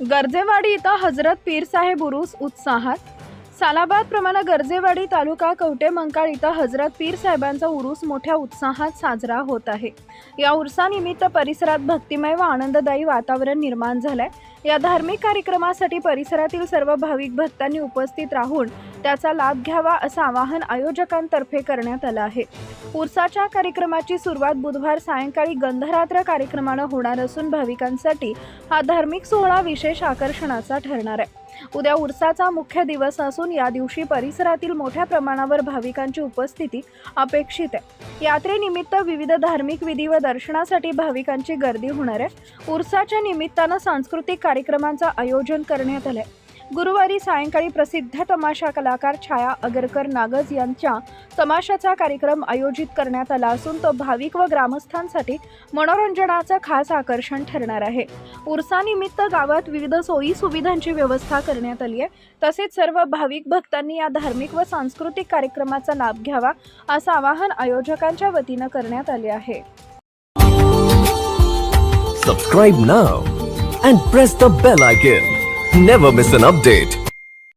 गर्जेवाडी इथं हजरत पीर साहेब उरूस उत्साहात। सालाबाद प्रमाणे गर्जेवाडी तालुका कवटे मंकाळ इथं हजरत पीर साहेबांचा उरूस मोठ्या उत्साहात साजरा होत आहे। या उरसानिमित्त परिसरात भक्तिमय व आनंददायी वातावरण निर्माण झालंय। या धार्मिक कार्यक्रमासाठी परिसरातील सर्व भाविक भक्तांनी उपस्थित राहून त्याचा लाभ घ्यावा असं आवाहन आयोजकांतर्फे करण्यात आलं आहे। उरसाच्या कार्यक्रमाची सुरुवात बुधवार सायंकाळी गंधरात्र कार्यक्रमाने होणार असून भाविकांसाठी हा धार्मिक सोहळा विशेष आकर्षणाचा ठरणार आहे। उद्या उरसाचा मुख्य दिवस असून या दिवशी परिसरातील मोठ्या प्रमाणावर भाविकांची उपस्थिती अपेक्षित आहे। यात्रेनिमित्त विविध धार्मिक विधी व दर्शनासाठी भाविकांची गर्दी होणार आहे। उरसाच्या निमित्ताने सांस्कृतिक कार्यक्रमांचे आयोजन करण्यात आले। गुरुवारी सायंकाळी प्रसिद्ध तमाशा कलाकार छाया अगरकर नागज यांच्या तमाशाचा कार्यक्रम आयोजित करण्यात आला असून तो भाविक व ग्रामस्थांसाठी मनोरंजनाचं खास आकर्षण ठरणार आहे। उरसानिमित्त गावात विविध सोयी सुविधांची व्यवस्था करण्यात आली आहे। तसेच सर्व भाविक भक्तांनी या धार्मिक व सांस्कृतिक कार्यक्रमाचा लाभ घ्यावा असं आवाहन आयोजकांच्या वतीने करण्यात आले आहे। Subscribe now and press the bell icon. Never miss an update.